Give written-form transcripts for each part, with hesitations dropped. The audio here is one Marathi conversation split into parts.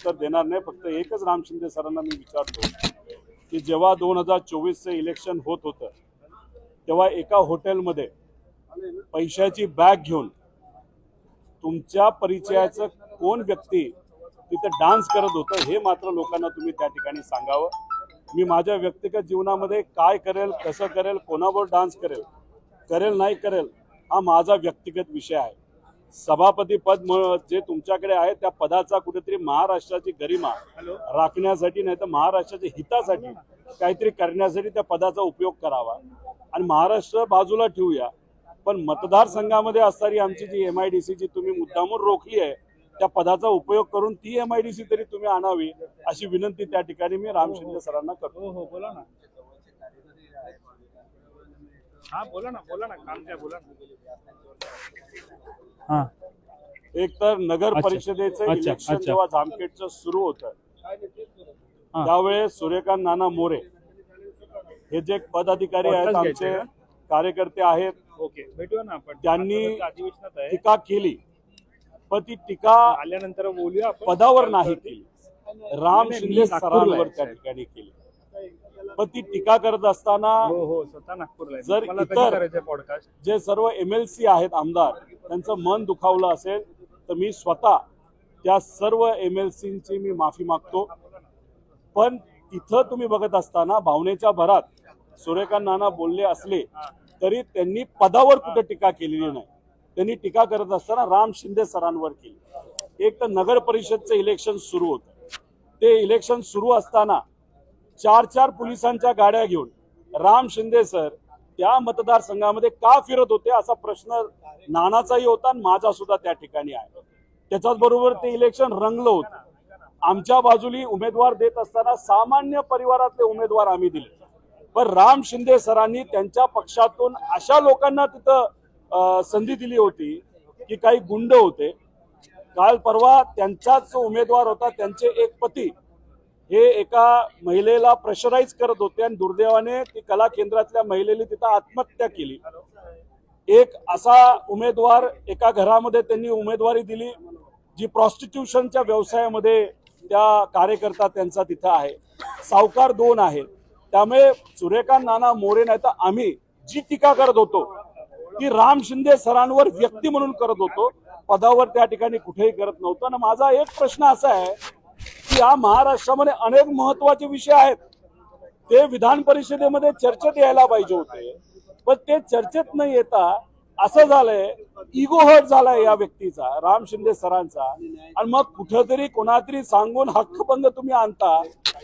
उत्तर देणार नाही. फक्त एकच राम शिंदे सरांना मी विचारतो की जेव्हा 2024चं इलेक्शन होत होतं तेव्हा एका हॉटेलमध्ये पैशाची बॅग घेऊन तुमच्या परिचयाचं कोण व्यक्ती तिथे डान्स करत होतं हे मात्र लोकांना तुम्ही त्या ठिकाणी सांगावं. मी माझ्या व्यक्तिगत जीवनामध्ये काय करेल, कसं करेल, कोणावर डान्स करेल, करेल नाही करेल हा माझा व्यक्तिगत विषय आहे. सभापती पद जे तुमच्याकडे आहे त्या पदाचा कुठेतरी महाराष्ट्राची गरिमा राखण्यासाठी नाही तर महाराष्ट्राच्या हितासाठी काहीतरी करण्यासाठी त्या पदाचा उपयोग करावा आणि महाराष्ट्र बाजूला ठेवूया. पण मतदारसंघामध्ये असणारी आमची जी MIDC जी तुम्ही मुद्दामून रोखली आहे त्या पदाचा उपयोग करून ती MIDC तरी तुम्ही आणावी अशी विनंती त्या ठिकाणी मी राम शिंदे सरांना करतो. हो बोला ना. हा बोला ना काम काय बोला ना. हा एक तर नगर परिषदेचं इलेक्शन जेव्हा जामखेडचं सुरू होतं त्यावेळेस सूर्यकांत नाना मोरे हे जे पदाधिकारी आहेत आमचे कार्यकर्ते आहेत ओके भेटूया ना आपण. त्यांनी अधिवेशनात आहे टीका केली पण ती टीका आल्यानंतर बोलूया आपण. पदावर नाही केली, राम शिंदे सरांवर त्या ठिकाणी केली. पण ती टीका करत असताना हो स्वतः नागपूरला जर इतर पॉडकास्ट जे सर्व MLC आहेत आमदार त्यांचं मन दुखावलं असेल तर मी स्वतः त्या सर्व MLCची मी माफी मागतो. पण तिथं तुम्ही बघत असताना भावनेच्या भरात सूर्यकांत नाना बोलले असले तरी त्यांनी पदावर कुठे टीका केलेली नाही. त्यांनी टीका करत असताना राम शिंदे सरांवर केली. एक तर नगर परिषदचं इलेक्शन सुरू होतं, ते इलेक्शन सुरू असताना 4 पोलिसांच्या गाड्या घेऊन राम शिंदे सर त्या मतदारसंघामध्ये का फिरत होते असा प्रश्न नानाचाही होता आणि माझा सुद्धा त्या ठिकाणी आहे. त्याच्याच बरोबर ते इलेक्शन रंगलं होतं. आमच्या बाजूली उमेदवार देत असताना सामान्य परिवारातले उमेदवार आम्ही दिले, पण राम शिंदे सरांनी त्यांच्या पक्षातून अशा लोकांना तिथं संधी दिली होती की काही गुंड होते. काल परवा त्यांचाच उमेदवार होता, त्यांचे एक पती हे एका महिलेला प्रेशराईज करत होते आणि दुर्दैवाने ती कला केंद्रातल्या महिलेने तिथं आत्महत्या केली. एक असा उमेदवार एका घरामध्ये त्यांनी उमेदवारी दिली जी प्रॉस्टिट्यूशनच्या व्यवसायामध्ये त्या कार्यकर्ता त्यांचा तिथं आहे. सावकार 2 आहेत. त्यामुळे सूर्यकांत नाना मोरे नाही तर आम्ही जी टीका करत होतो ती राम शिंदे सरांवर व्यक्ती म्हणून करत होतो, पदावर त्या ठिकाणी कुठेही करत नव्हतं. आणि माझा एक प्रश्न असा आहे की या महाराष्ट्रामध्ये अनेक महत्वाचे विषय आहेत, ते विधान परिषदेमध्ये चर्चेत यायला पाहिजे होते, पण ते चर्चेत न येता असं झालंय, इगो हर्ट झालाय या व्यक्तीचा, राम शिंदे सरांचा. आणि मग कुठंतरी कोणातरी सांगून हक्कभंग तुम्ही आणता.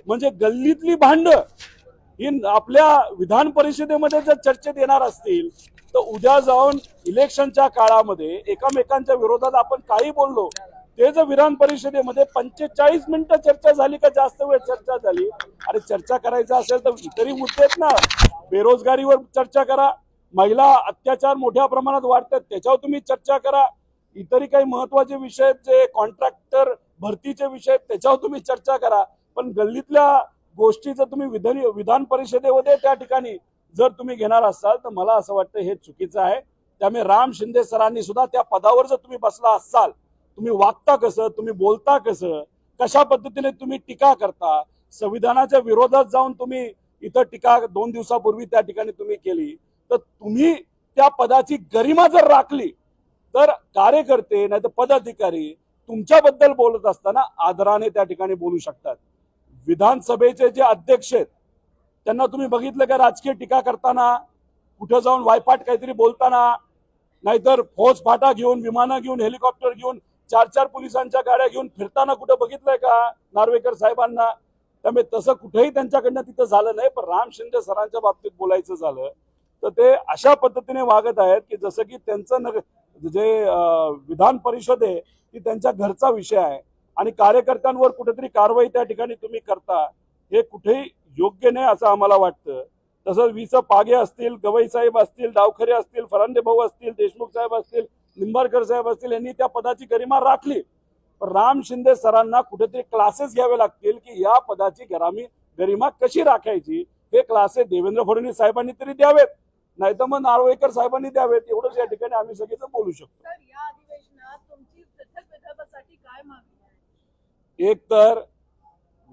म्हणजे गल्लीतली भांड ही आपल्या विधान परिषदेमध्ये जर चर्चेत येणार असतील तर उद्या जाऊन इलेक्शनच्या काळामध्ये एकमेकांच्या विरोधात आपण काही बोललो ते जर विधान परिषदेमध्ये 45 मिनिटं चर्चा झाली का जास्त वेळ चर्चा झाली. अरे चर्चा करायचं असेल तर इतरही मुद्दे आहेत ना, बेरोजगारीवर चर्चा करा, महिला अत्याचार मोठ्या प्रमाणात वाढतात त्याच्यावर तुम्ही चर्चा करा, इतरही काही महत्वाचे विषय जे कॉन्ट्रॅक्टर भरतीचे विषय त्याच्यावर तुम्ही चर्चा करा. पण गल्लीतल्या गोष्टी जर तुम्ही विधान परिषदेमध्ये त्या ठिकाणी जर तुम्ही घेणार असाल तर मला असं वाटतं हे चुकीचं आहे. त्यामुळे राम शिंदे सरांनी सुद्धा त्या पदावर जर तुम्ही बसला असाल, तुम्ही वागता कसं, तुम्ही बोलता कसं, कशा पद्धतीने तुम्ही टीका करता, संविधानाच्या विरोधात जाऊन तुम्ही इथं टीका 2 दिवसापूर्वी त्या ठिकाणी तुम्ही केली, तर तुम्ही त्या पदाची गरिमा जर राखली तर कार्यकर्ते नाही तर पदाधिकारी तुमच्याबद्दल बोलत असताना आदराने त्या ठिकाणी बोलू शकतात. विधानसभेचे जे अध्यक्ष आहेत त्यांना तुम्ही बघितलं का राजकीय टीका करताना, कुठं जाऊन वायपाट काहीतरी बोलताना, नाहीतर फौज फाटा घेऊन, विमानं घेऊन, हेलिकॉप्टर घेऊन, 4 पोलिसांच्या गाड्या घेऊन फिरताना कुठं बघितलंय का नार्वेकर साहेबांना? त्यामुळे तसं कुठेही त्यांच्याकडनं तिथं झालं नाही. पण राम शिंदे सरांच्या बाबतीत बोलायचं झालं तर ते अशा पद्धतीने वागत आहेत की जसं की त्यांचं जे विधान परिषद आहे ती त्यांच्या घरचा विषय आहे आणि कार्यकर्त्यांवर कुठेतरी कारवाई त्या ठिकाणी तुम्ही करता, हे कुठेही योग्य नाही असं आम्हाला वाटतं. तसंच विस पागे असतील, गवई साहेब असतील, डावखरे असतील, फरांदे भाऊ असतील, देशमुख साहेब असतील, निंबाळकर साहेब असतील, यांनी त्या पदाची गरिमा राखली. पण राम शिंदे सरांना कुठेतरी क्लासेस घ्यावे लागतील की या पदाची गरिमा कशी राखायची. हे क्लासेस देवेंद्र फडणवीस साहेबांनी तरी द्यावेत, नाही तर मग नार्वेकर साहेबांनी द्यावेत. एवढंच या ठिकाणी आम्ही सगळेजण बोलू शकतो. एक तर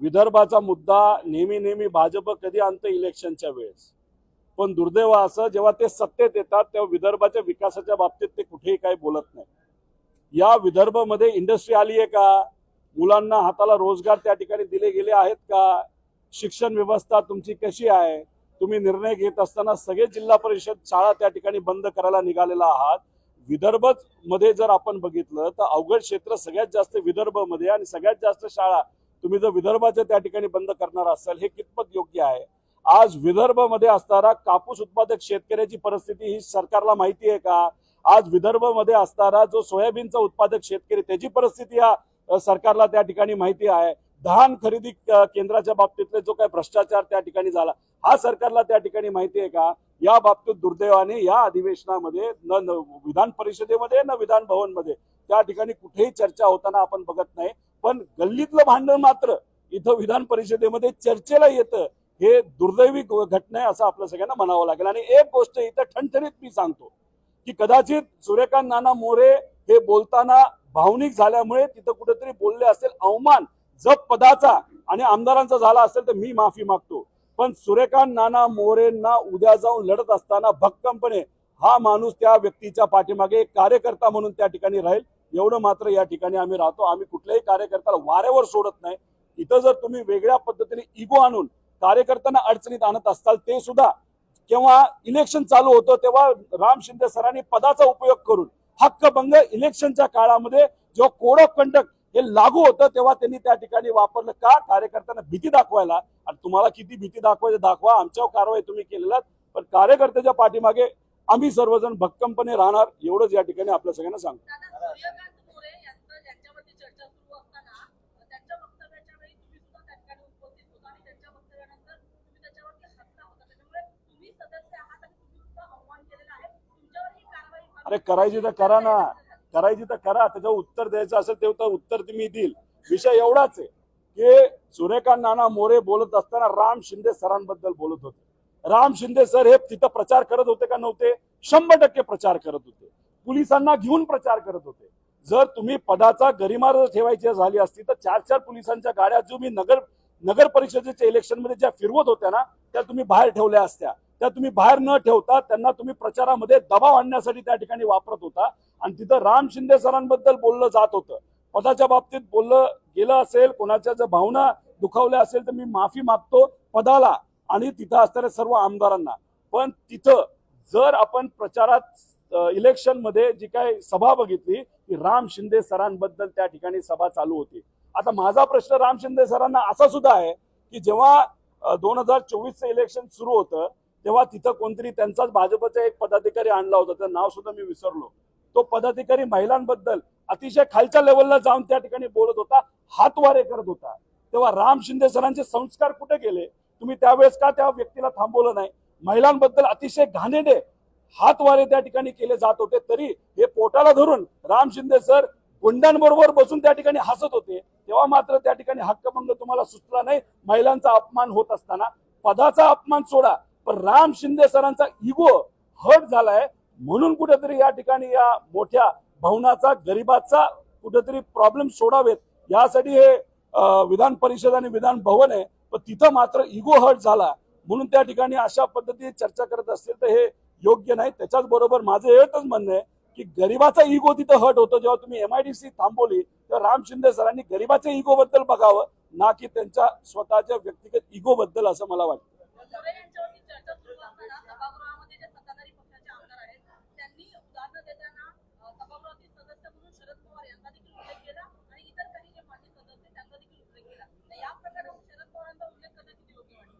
विदर्भाचा मुद्दा नेहमी भाजप कधी आणतं इलेक्शनच्या वेळेस, पण दुर्दैव असं जेव्हा ते सत्तेत येतात तेव्हा विदर्भाच्या विकासाच्या बाबतीत ते कुठेही काही बोलत नाही. या विदर्भामध्ये इंडस्ट्री आली आहे का? मुलांना हाताला रोजगार त्या ठिकाणी दिले गेले आहेत का? शिक्षण व्यवस्था तुमची कशी आहे? तुम्ही निर्णय घेत असताना सगळे जिल्हा परिषद शाळा त्या ठिकाणी बंद करायला निघालेला आहात. विदर्भ मध्ये जर आपण बघितलं तर अवघड क्षेत्र सगळ्यात जास्त विदर्भामध्ये, आणि सगळ्यात जास्त शाळा तुम्ही जर विदर्भाच्या त्या ठिकाणी बंद करणार असाल हे कितपत योग्य आहे? आज विदर्भामध्ये असणारा कापूस उत्पादक शेतकऱ्याची परिस्थिती ही सरकारला माहिती आहे का? आज विदर्भामध्ये असणारा जो सोयाबीनचा उत्पादक शेतकरी त्याची परिस्थिती या सरकारला त्या ठिकाणी माहिती आहे. धान खरेदी केंद्राच्या बाबतीतले जो काही भ्रष्टाचार त्या ठिकाणी झाला हा सरकारला त्या ठिकाणी माहिती आहे का? या बाबतीत दुर्दैवाने या अधिवेशनामध्ये न विधान परिषदेमध्ये न विधान भवनमध्ये त्या ठिकाणी कुठेही चर्चा होताना आपण बघत नाही. पण गल्लीतलं भांडण मात्र इथं विधान परिषदेमध्ये चर्चेला येतं. हे दुर्दैवी घटना आहे असं आपल्या सगळ्यांना म्हणावं लागेल. आणि एक गोष्ट इथं ठणठणीत मी सांगतो की कदाचित सूर्यकांत नाना मोरे हे बोलताना भावनिक झाल्यामुळे तिथं कुठेतरी बोलले असेल, अवमान जप पदाचा आणि आमदारांचा झाला असेल तर मी माफी मागतो. पण सूर्यकांत नाना मोरेंना उद्या जाऊन लढत असताना भक्कमपणे हा माणूस त्या व्यक्तीच्या पाठीमागे एक कार्यकर्ता म्हणून त्या ठिकाणी राहील, एवढं मात्र या ठिकाणी आम्ही राहतो. आम्ही कुठल्याही कार्यकर्त्याला वाऱ्यावर सोडत नाही. इथं जर तुम्ही वेगळ्या पद्धतीने इगो आणून कार्यकर्त्यांना अडचणीत आणत असताल, ते सुद्धा केव्हा इलेक्शन चालू होतं तेव्हा राम शिंदे सरांनी पदाचा उपयोग करून हक्कभंग इलेक्शनच्या काळामध्ये जेव्हा कोड ऑफ कंडक्ट हे लागू होतं तेव्हा त्यांनी त्या ठिकाणी वापरलं का? कार्यकर्त्यांना भीती दाखवायला. आणि तुम्हाला किती भीती दाखवायची दाखवा, आमच्यावर कारवाई तुम्ही केलेला, पण कार्यकर्त्याच्या पाठीमागे आम्ही सर्वजण भक्कमपणे राहणार एवढंच या ठिकाणी आपल्या सगळ्यांना सांगतो. अरे करायची तर करा ना, करायची तर करा. त्याच्यावर उत्तर द्यायचं असेल तेव्हा उत्तर तुम्ही देईल. विषय एवढाच आहे की सूर्यकांत नाना मोरे बोलत असताना राम शिंदे सरांबद्दल बोलत होते. राम शिंदे सर हे तिथं प्रचार करत होते का नव्हते? 100% प्रचार करत होते. पोलिसांना घेऊन प्रचार करत होते. जर तुम्ही पदाचा गरिमा ठेवायची झाली असती तर 4-4 पोलिसांच्या गाड्या जो मी नगर परिषदेच्या इलेक्शन मध्ये ज्या फिरवत होत्या ना त्या तुम्ही बाहेर ठेवल्या असत्या. त्या तुम्ही बाहेर न ठेवता त्यांना तुम्ही प्रचारामध्ये दबाव आणण्यासाठी त्या ठिकाणी वापरत होता. आणि तिथं राम शिंदे सरांबद्दल बोललं जात होतं. पदाच्या बाबतीत बोललं गेलं असेल, कोणाच्या जर भावना दुखावल्या असेल तर मी माफी मागतो पदाला आणि तिथं असणाऱ्या सर्व आमदारांना. पण तिथं जर आपण प्रचारात इलेक्शन मध्ये जी काही सभा बघितली की राम शिंदे सरांबद्दल त्या ठिकाणी सभा चालू होती. आता माझा प्रश्न राम शिंदे सरांना असा सुद्धा आहे की जेव्हा 2024चं इलेक्शन सुरू होतं तेव्हा तिथं कोणतरी त्यांचाच भाजपचा एक पदाधिकारी आणला होता, त्याचं नाव सुद्धा मी विसरलो. तो पदाधिकारी महिलांबद्दल अतिशय खालच्या लेवलला जाऊन त्या ठिकाणी बोलत होता, हातवारे करत होता. तेव्हा राम शिंदे सरांचे संस्कार कुठे गेले? तुम्ही त्यावेळेस का त्या व्यक्तीला थांबवलं नाही? महिलांबद्दल अतिशय घाणेरडे हातवारे त्या ठिकाणी केले जात होते, तरी हे पोटाला धरून राम शिंदे सर गुंडांबरोबर बसून त्या ठिकाणी हसत होते. तेव्हा मात्र त्या ठिकाणी हक्कभंग तुम्हाला सुचला नाही. महिलांचा अपमान होत असताना पदाचा अपमान सोडा, पण राम शिंदे सरांचा इगो हर्ट झालाय म्हणून कुठेतरी या ठिकाणी या मोठ्या भवनाचा गरिबाचा कुठेतरी प्रॉब्लेम सोडावेत यासाठी हे विधान परिषद आणि विधान भवन आहे. पण तिथं मात्र इगो हर्ट झाला म्हणून त्या ठिकाणी अशा पद्धतीने चर्चा करत असतील तर हे योग्य नाही. त्याच्याच बरोबर माझं एकच म्हणणं आहे की गरिबाचा इगो तिथं हर्ट होतो. जेव्हा तुम्ही MIDC थांबवली तेव्हा राम शिंदे सरांनी गरिबाच्या इगो बद्दल बघावं, ना की त्यांच्या स्वतःच्या व्यक्तिगत इगो बद्दल, असं मला वाटतं.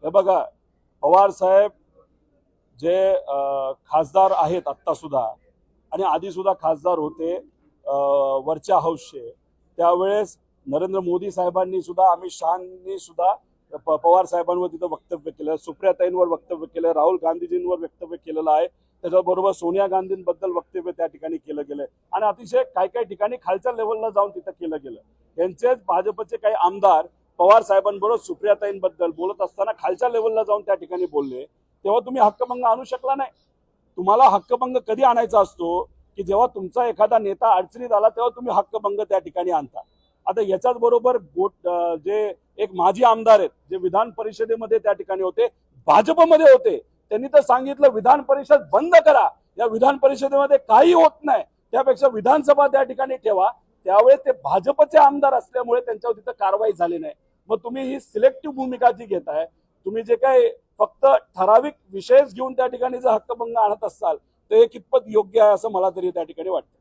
हे बघा, पवार साहेब जे खासदार आहेत आत्ता सुद्धा आणि आधी सुद्धा खासदार होते वरच्या हाऊसचे, त्यावेळेस नरेंद्र मोदी साहेबांनी सुद्धा, अमित शहानी सुद्धा पवार साहेबांवर तिथं वक्तव्य केलं, सुप्रियाताईंवर वक्तव्य केलं, राहुल गांधीजींवर वक्तव्य केलेलं आहे. त्याच्याबरोबर सोनिया गांधींबद्दल वक्तव्य त्या ठिकाणी केलं गेलंय आणि अतिशय काही ठिकाणी खालच्या लेवलला जाऊन तिथं केलं गेलं. त्यांचेच भाजपचे काही आमदार पवार साहेबांबरोबर सुप्रियाताईंबद्दल बोलत असताना खालच्या लेवलला जाऊन त्या ठिकाणी बोलले. तेव्हा तुम्ही हक्कभंग आणू शकला नाही. तुम्हाला हक्कभंग कधी आणायचा असतो की जेव्हा तुमचा एखादा नेता अडचणीत आला तेव्हा तुम्ही हक्कभंग त्या ठिकाणी आणता. आता याच्याच बरोबर जे एक माजी आमदार आहेत जे विधान परिषदेमध्ये त्या ठिकाणी होते, भाजपमध्ये होते, त्यांनी तर सांगितलं विधान परिषद बंद करा, या विधान परिषदेमध्ये काही होत नाही, त्यापेक्षा विधानसभा त्या ठिकाणी ठेवा. त्यावेळेस ते भाजपचे आमदार असल्यामुळे त्यांच्यावर तिथं कारवाई झाली नाही. मग तुम्ही ही सिलेक्टिव्ह भूमिका जी घेताय, तुम्ही जे काही फक्त ठराविक विषयच घेऊन त्या ठिकाणी जर हक्कभंग आणत असाल तर हे कितपत योग्य आहे असं मला तरी त्या ठिकाणी वाटतं.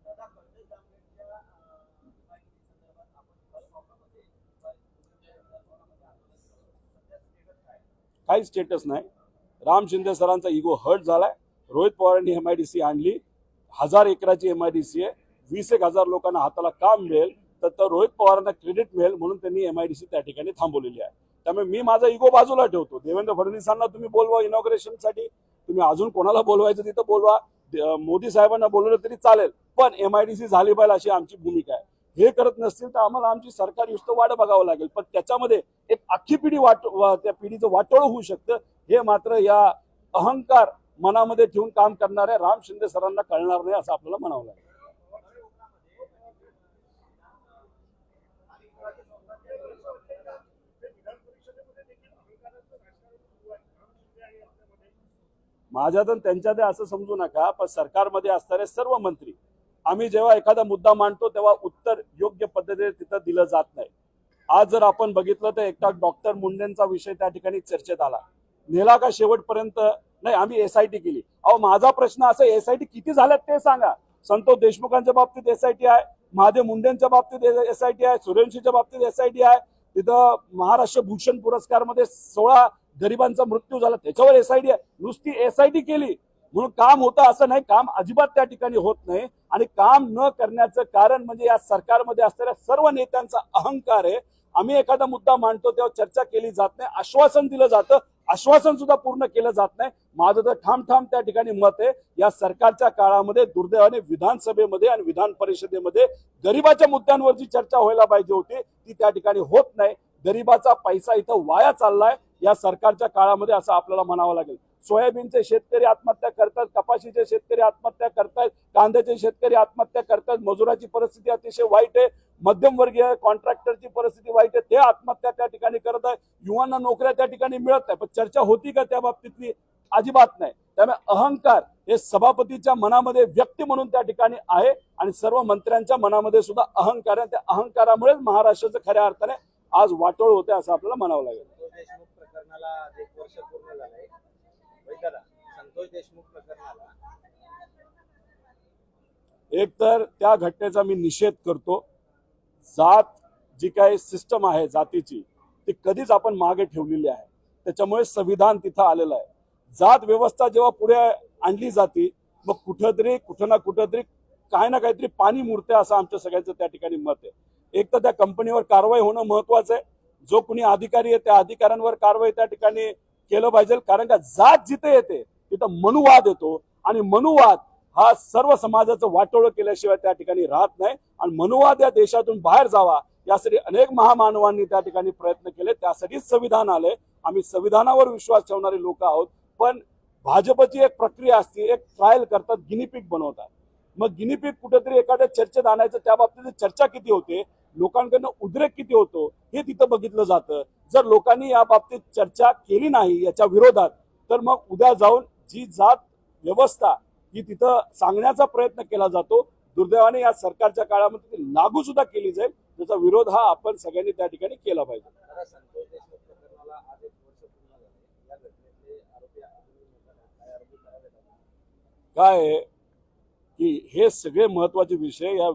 काही स्टेटस नाही. राम शिंदे सरांचा इगो हर्ट झालाय. रोहित पवारांनी एमआयडीसी आणली, 1000 एकराची एमआयडीसी आहे, 20,000 लोकांना हाताला काम मिळेल, तर रोहित पवारांना क्रेडिट मिळेल म्हणून त्यांनी एमआयडीसी त्या ठिकाणी थांबवलेली आहे. त्यामुळे मी माझा इगो बाजूला ठेवतो. देवेंद्र फडणवीसांना तुम्ही बोलवा इनॉग्रेशनसाठी, तुम्ही अजून कोणाला बोलवायचं तिथं बोलवा, मोदी साहेबांना बोलवलं तरी चालेल, पण एमआयडीसी झाली पाहिजे अशी आमची भूमिका आहे. हे करत नसतील तर आम्हाला आमची सरकार युक्त वाट बघावं लागेल. पण त्याच्यामध्ये एक अख्खी पिढी त्या पिढीचं वाटोळ होऊ शकतं, हे मात्र या अहंकार मनामध्ये ठेवून काम करणाऱ्या राम शिंदे सरांना कळणार नाही असं आपल्याला म्हणावं लागेल. माझ्यात त्यांच्यात असं समजू नका, पण सरकारमध्ये असणारे सर्व मंत्री आम्ही जेव्हा एखादा मुद्दा मांडतो तेव्हा उत्तर योग्य पद्धतीने तिथं दिलं जात नाही. आज जर आपण बघितलं तर एकटा डॉक्टर मुंडेंचा विषय त्या ठिकाणी चर्चेत आला, नेला का शेवटपर्यंत नाही, आम्ही एसआयटी केली. अहो माझा प्रश्न असा, एसआयटी किती झाल्यात ते सांगा. संतोष देशमुखांच्या बाबतीत एसआयटी आहे, महादेव मुंडेंच्या बाबतीत एसआयटी आहे, सूर्यवंशीच्या बाबतीत एसआयटी आहे, तिथं महाराष्ट्र भूषण पुरस्कार मध्ये 16 गरिबांचा मृत्यू झाला त्याच्यावर एसआयटी आहे. नुसती एसआयटी केली म्हणून काम होतं असं नाही, काम अजिबात त्या ठिकाणी होत नाही. आणि काम न करण्याचं कारण म्हणजे या सरकारमध्ये असलेल्या सर्व नेत्यांचा अहंकार आहे. आम्ही एखादा मुद्दा मांडतो तेव्हा चर्चा केली जात नाही, आश्वासन दिलं जातं, आश्वासन सुद्धा पूर्ण केलं जात नाही. माझं तर ठामठाम त्या ठिकाणी मत आहे, या सरकारच्या काळामध्ये दुर्दैवाने विधानसभेमध्ये आणि विधान परिषदेमध्ये गरिबाच्या मुद्द्यांवर जी चर्चा व्हायला पाहिजे होती ती त्या ठिकाणी होत नाही. गरिबाचा पैसा इथं वाया चाललाय या सरकारच्या काळामध्ये असं आपल्याला म्हणावं लागेल. सोयाबीनचे शेतकरी आत्महत्या करतात, कपाशीचे शेतकरी आत्महत्या करतात, कांद्याचे शेतकरी आत्महत्या करतात, मजुराची परिस्थिती अतिशय वाईट आहे, मध्यमवर्गीय कॉन्ट्रॅक्टरची परिस्थिती वाईट आहे, ते आत्महत्या त्या ठिकाणी करत आहे, युवांना नोकऱ्या त्या ठिकाणी मिळत नाही. पण चर्चा होती का त्या बाबतीतली? अजिबात नाही. त्यामुळे अहंकार हे सभापतीच्या मनामध्ये व्यक्ती म्हणून त्या ठिकाणी आहे आणि सर्व मंत्र्यांच्या मनामध्ये सुद्धा अहंकार आहे. त्या अहंकारामुळेच महाराष्ट्राचं खऱ्या अर्थाने आज वाटोळ होते असं आपल्याला म्हणावं लागेल. देशमुख प्रकरणाला 1 वर्ष पूर्ण झालंय. संतोष देशमुख प्रकरणाला एक तर त्या घटनेचा मी निषेध करतो. जात जी काही सिस्टम आहे जातीची ती कधीच आपण मागे ठेवलेली आहे, त्याच्यामुळे संविधान तिथं आलेलं आहे. जात व्यवस्था जेव्हा पुढे आणली जाते मग कुठं ना कुठंतरी काय ना काहीतरी पाणी मुरते असं आमच्या सगळ्यांचं त्या ठिकाणी मत आहे. एक तर त्या कंपनीवर कारवाई होणं महत्वाचं आहे, जो कोणी अधिकारी आहे त्या अधिकाऱ्यांवर कारवाई त्या ठिकाणी केलं पाहिजे. कारण का जात जिथे येते तिथं मनुवाद येतो आणि मनुवाद हा सर्व समाजाचं वाटोळं केल्याशिवाय त्या ठिकाणी राहत नाही. आणि मनुवाद या देशातून बाहेर जावा यासाठी अनेक महामानवांनी त्या ठिकाणी प्रयत्न केले, त्यासाठीच संविधान आले. आम्ही संविधानावर विश्वास ठेवणारे लोक आहोत. पण भाजपची एक प्रक्रिया असते, एक ट्रायल करतात, गिनीपिक बनवतात. मग गिनीपिक कुठेतरी एखाद्या चर्चेत आणायचं, त्या बाबतीत चर्चा किती होते, लोकांकडनं उद्रेक किती होतो हे तिथं बघितलं जातं. जर लोकांनी या बाबतीत चर्चा केली नाही याच्या विरोधात तर मग उद्या जाऊन जी जात व्यवस्था ही तिथं सांगण्याचा प्रयत्न केला जातो. दुर्दैवाने या सरकारच्या काळामध्ये ती लागू सुद्धा केली जाईल, त्याचा विरोध हा आपण सगळ्यांनी त्या ठिकाणी केला पाहिजे. संतोष देशमुख प्रकरणाला आज 1 वर्ष पूर्ण झाले. या घटनेतले आरोपी काय आहे की हे सगळे महत्वाचे विषय या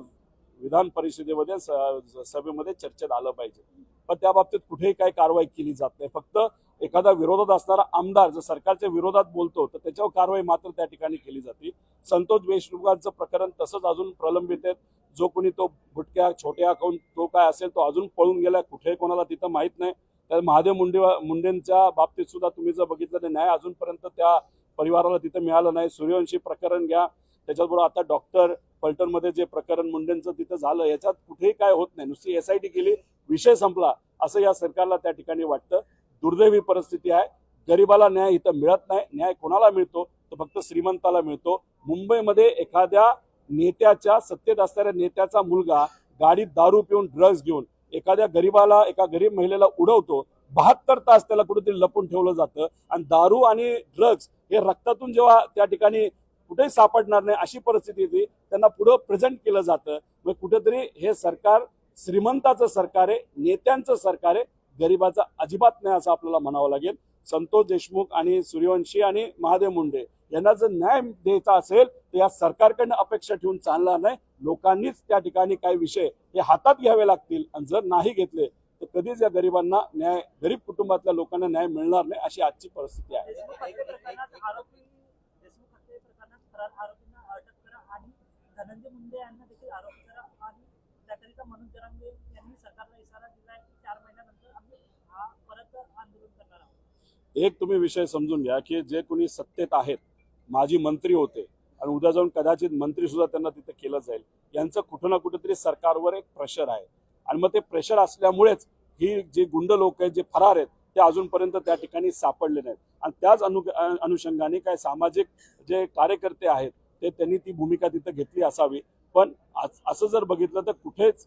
विधान परिषदेमध्ये सभेमध्ये चर्चेत आलं पाहिजे. पण त्या बाबतीत कुठेही काही कारवाई केली जात नाही. फक्त एखादा विरोधात असणारा आमदार जर सरकारच्या विरोधात बोलतो तर त्याच्यावर कारवाई मात्र त्या ठिकाणी केली जाते. संतोष देशमुखांचं प्रकरण तसंच अजून प्रलंबित आहे. जो कोणी तो बुटक्या छोट्या अकाउंट तो काय असेल तो अजून पळून गेला, कुठे कोणाला तिथं माहित नाही. तर महादेव मुंडेंच्या बाबतीत सुद्धा तुम्ही जर बघितलं तर न्याय अजूनपर्यंत त्या परिवाराला तिथं मिळालं नाही. सूर्यवंशी प्रकरण घ्या, त्याच्याचबरोबर आता डॉक्टर पलटणमध्ये जे प्रकरण मुंडेंचं तिथं झालं, याच्यात कुठेही काय होत नाही, नुसती एसआयटी केली, विषय संपला असं या सरकारला त्या ठिकाणी वाटतं. दुर्दैवी परिस्थिती आहे. गरिबाला न्याय इथं मिळत नाही. न्याय कोणाला मिळतो तर फक्त श्रीमंताला मिळतो. मुंबईमध्ये एखाद्या नेत्याच्या, सत्तेत असणाऱ्या नेत्याचा मुलगा गाडीत दारू पिऊन ड्रग्ज घेऊन एखाद्या गरीबाला, एका गरीब महिलेला उडवतो, 72 तास त्याला कुठेतरी लपून ठेवलं जातं आणि दारू आणि ड्रग्ज हे रक्तातून जेव्हा त्या ठिकाणी कुठेही सापडणार नाही अशी परिस्थिती येते, त्यांना पुढं प्रेझेंट केलं जातं. मग कुठेतरी हे सरकार श्रीमंताचं सरकार आहे, नेत्यांचं सरकार आहे, गरिबाचं अजिबात नाही असं आपल्याला म्हणावं लागेल. संतोष देशमुख आणि सूर्यवंशी आणि महादेव मुंडे यांना जर न्याय द्यायचा असेल तर या सरकारकडनं अपेक्षा ठेवून चालणार नाही. लोकांनीच त्या ठिकाणी काही विषय हे हातात घ्यावे लागतील आणि जर नाही घेतले तर कधीच या गरिबांना न्याय, गरीब कुटुंबातल्या लोकांना न्याय मिळणार नाही अशी आजची परिस्थिती आहे. देशमुख हत्या प्रकरणात फरार आरोपींना अटक करा आणि धनंजय मुंडे यांना देखील आरोपी करा आणि त्याकरिता मनोज जरांगे यांनी सरकारला इशारा दिला आहे की 4 महिन्यानंतर आम्ही परत आंदोलन करणार आहोत. एक तुम्ही विषय समजून घ्या की जे कोणी सत्तेत आहेत, माजी मंत्री होते आणि उद्या जाऊन कदाचित मंत्री सुद्धा त्यांना तिथे केलं जाईल, यांचं कुठं ना कुठेतरी सरकारवर एक प्रेशर आहे आणि मग ते प्रेशर असल्यामुळेच ही जे गुंड लोक आहेत, जे फरार आहेत, ते अजूनपर्यंत त्या ठिकाणी सापडले नाहीत आणि त्याच अनुषंगाने काय सामाजिक जे कार्यकर्ते आहेत ते त्यांनी ती भूमिका तिथे घेतली असावी. पण असं जर बघितलं तर कुठेच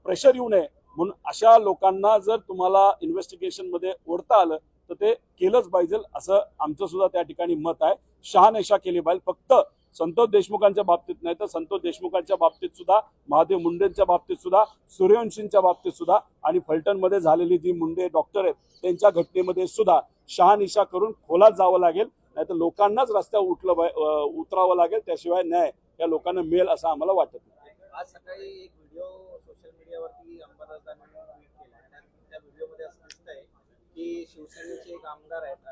प्रेशर येऊ नये म्हणून अशा लोकांना जर तुम्हाला इन्व्हेस्टिगेशन मध्ये ओढता आलं तर ते केलंच पाहिजे असं आमचं सुद्धा त्या ठिकाणी मत आहे. शहानिशा केली पाहिजे, फक्त संतोष देशमुखांच्या बाबतीत नाही तर संतोष देशमुखांच्या बाबतीत सुद्धा, महादेव मुंडेंच्या बाबतीत सुद्धा, सूर्यवंशींच्या बाबतीत सुद्धा आणि फलटणमध्ये झालेली जी मुंडे डॉक्टर आहेत त्यांच्या घटनेमध्ये सुद्धा शहानिशा करून खोलात जावं लागेल, नाहीतर लोकांनाच रस्त्यावर उतरावं लागेल. त्याशिवाय न्याय या लोकांना मिळेल असं आम्हाला वाटत नाही. आज सकाळी एक व्हिडिओ सोशल मीडियावरती अंबादासांनी ट्विट केला आणि त्या व्हिडिओमध्ये असं दिसतंय की शिवसेनेचे एक आमदार आहेत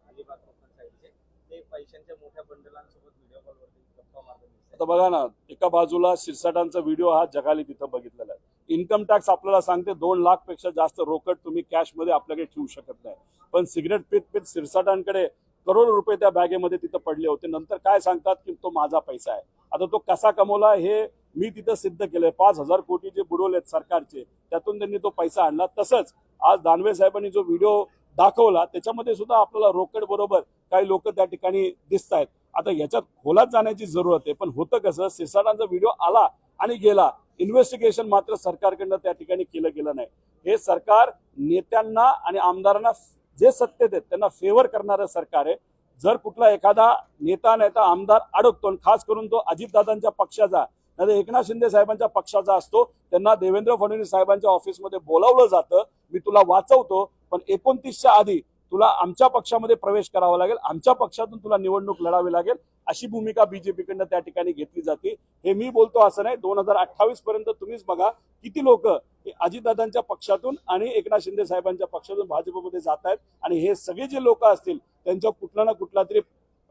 अलिबाग कोकण साईडचे, ते पैशांच्या मोठ्या बंडलांसोबत व्हिडिओ कॉलवरती गप्पा मारत दिसतात. आता बघा ना, एका बाजूला शिरसाटांचा व्हिडिओ हा जगाली तिथं बघितलेला आहे. इन्कम टॅक्स आपल्याला सांगते 2 लाखपेक्षा जास्त रोकड तुम्ही कॅशमध्ये आपल्याकडे ठेवू शकत नाही, पण सिगरेट पित शिरसाटांकडे करोडो रुपये त्या बॅगेमध्ये तिथं पडले होते. नंतर काय सांगतात की तो माझा पैसा आहे. आता तो कसा कमवला हे मी तिथं सिद्ध केलंय. 5,000 कोटी जे बुडवलेत सरकारचे त्यातून त्यांनी तो पैसा आणला. तसंच आज दानवे साहेबांनी जो व्हिडिओ दाखवला त्याच्यामध्ये सुद्धा आपल्याला रोकड बरोबर काही लोक त्या ठिकाणी दिसत आहेत. आता याच्यात खोलात जाण्याची जरूरत आहे, पण होतं कसं, सिरसाटांचा व्हिडिओ आला आणि गेला, इन्व्हेस्टिगेशन मात्र सरकारकडनं त्या ठिकाणी केलं गेलं नाही. हे सरकार नेत्यांना आणि आमदारांना जे सत्तेत आहेत त्यांना फेवर करणारं सरकार आहे. जर कुठला एखादा नेता आमदार अडकतो, खास करून तो अजितदादांच्या पक्षाचा नाही एकनाथ शिंदे साहेबांच्या पक्षाचा असतो, त्यांना देवेंद्र फडणवीस साहेबांच्या ऑफिसमध्ये बोलावलं जातं, मी तुला वाचवतो पण 29च्या आधी तुला आमच्या पक्षामध्ये प्रवेश करावा लागेल, आमच्या पक्षातून तुला निवडणूक लढावी लागेल, अशी भूमिका बीजेपीकडनं त्या ठिकाणी घेतली जाते. हे मी बोलतो असं नाही. 2028 पर्यंत तुम्हीच बघा किती लोक अजितदादांच्या पक्षातून आणि एकनाथ शिंदे साहेबांच्या पक्षातून भाजपमध्ये जात आहेत आणि हे सगळे जे लोक असतील त्यांच्या कुठला ना कुठला तरी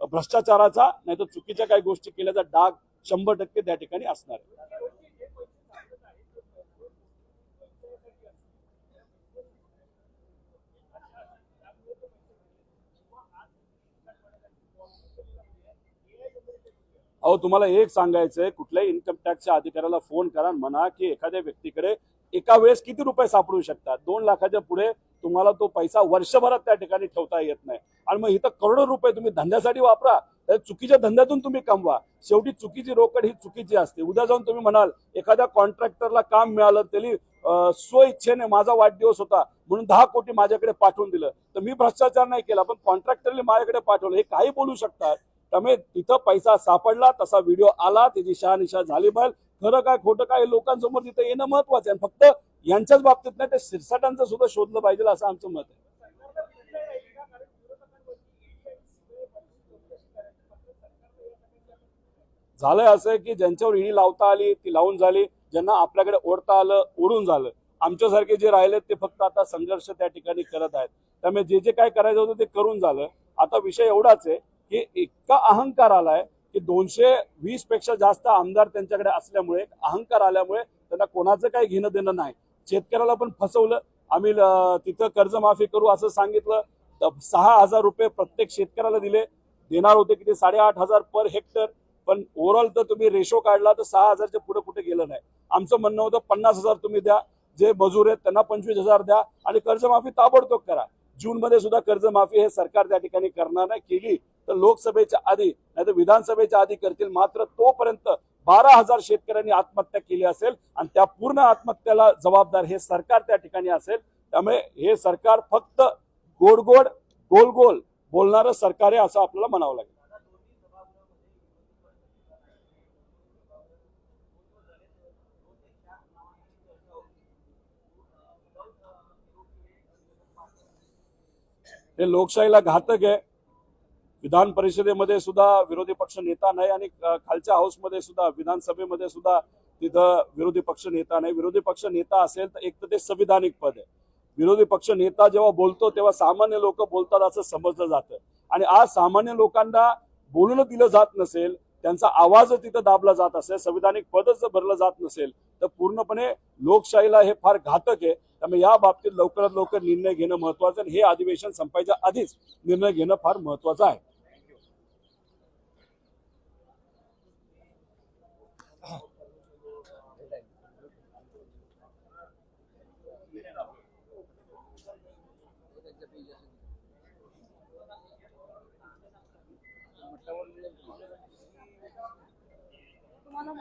भ्रष्टाचाराचा नाही तर चुकीच्या काही गोष्टी केल्याचा डाग 100% त्या ठिकाणी असणार आहे. अहो तुम्हाला एक सांगायचंय, कुठल्याही इन्कम टॅक्सच्या अधिकाऱ्याला फोन करा आणि म्हणा की एखाद्या व्यक्तीकडे एका वेळेस किती रुपये सापडू शकतात. 2 लाखाच्या पुढे तुम्हाला तो पैसा वर्षभरात त्या ठिकाणी ठेवता येत नाही आणि मग इथं करोडो रुपये तुम्ही धंद्यासाठी वापरा, चुकीच्या धंद्यातून तुम्ही कमवा. शेवटी चुकीची रोकड ही चुकीची असते. उद्या जाऊन तुम्ही म्हणाल एखाद्या कॉन्ट्रॅक्टरला काम मिळालं, त्यांनी स्वइच्छेने माझा वाढदिवस होता म्हणून 10 कोटी माझ्याकडे पाठवून दिलं, तर मी भ्रष्टाचार नाही केला पण कॉन्ट्रॅक्टरने माझ्याकडे पाठवलं, हे काही बोलू शकतात. त्यामुळे तिथं पैसा सापडला, तसा व्हिडिओ आला, त्याची शहानिशा झाली पाहिजे. खरं काय खोटं काय लोकांसमोर तिथं येणं महत्वाचं आहे. फक्त यांच्याच बाबतीत नाही, ते शिरसाटांचं सुद्धा शोधलं पाहिजे असं आमचं मत आहे. झालंय असं की ज्यांच्यावर ईडी लावता आली ती लावून झाली, ज्यांना आपल्याकडे ओढता आलं ओढून झालं. आमच्यासारखे जे राहिले ते फक्त आता संघर्ष त्या ठिकाणी करत आहेत. त्यामुळे जे जे काय करायचं होतं ते करून झालं. आता विषय एवढाच आहे की इतका अहंकार आलाय की 220 पेक्षा जास्त आमदार त्यांच्याकडे असल्यामुळे, अहंकार आल्यामुळे त्यांना कोणाचं काही घेणं देणं नाही. शेतकऱ्याला पण फसवलं. आम्ही तिथं कर्जमाफी करू असं सांगितलं, 6,000 रुपये प्रत्येक शेतकऱ्याला दिले, देणार होते की ते 8,500 पर हेक्टर, पण ओव्हरऑल तर तुम्ही रेशो काढला तर 6,000च्या पुढे कुठे गेलं नाही. आमचं म्हणणं होतं 50,000 तुम्ही द्या, जे मजूर आहेत त्यांना 25,000 द्या आणि कर्जमाफी ताबडतोब करा. जूनमध्ये सुद्धा कर्जमाफी हे सरकार त्या ठिकाणी करणार नाही. केली तर लोकसभेच्या आधी नाही तर विधानसभेच्या आधी करतील. मात्र तोपर्यंत 12,000 शेतकऱ्यांनी आत्महत्या केली असेल आणि त्या पूर्ण आत्महत्याला जबाबदार हे सरकार त्या ठिकाणी असेल. त्यामुळे हे सरकार फक्त गोड गोड गोल गोल बोलणारं सरकार आहे असं आपल्याला म्हणावं लागेल. हे लोकशाहीला घातक आहे. विधान परिषदेमध्ये सुद्धा विरोधी पक्ष नेता नाही आणि खालच्या हाऊसमध्ये सुद्धा विधानसभेमध्ये सुद्धा तिथं विरोधी पक्ष नेता नाही. विरोधी पक्ष नेता असेल तर एक तर ते संविधानिक पद आहे. विरोधी पक्ष नेता जेव्हा बोलतो तेव्हा सामान्य लोक बोलतात असं समजलं जातं आणि आज सामान्य लोकांना बोलणं दिलं जात नसेल, त्यांचा आवाज तिथं दाबला जात असेल, संविधानिक पदच जर भरलं जात नसेल तर पूर्णपणे लोकशाहीला हे फार घातक आहे. त्यामुळे या बाबतीत लवकरात लवकर निर्णय घेणं महत्वाचं आणि हे अधिवेशन संपायच्या आधीच निर्णय घेणं फार महत्वाचं आहे. तुम्हाला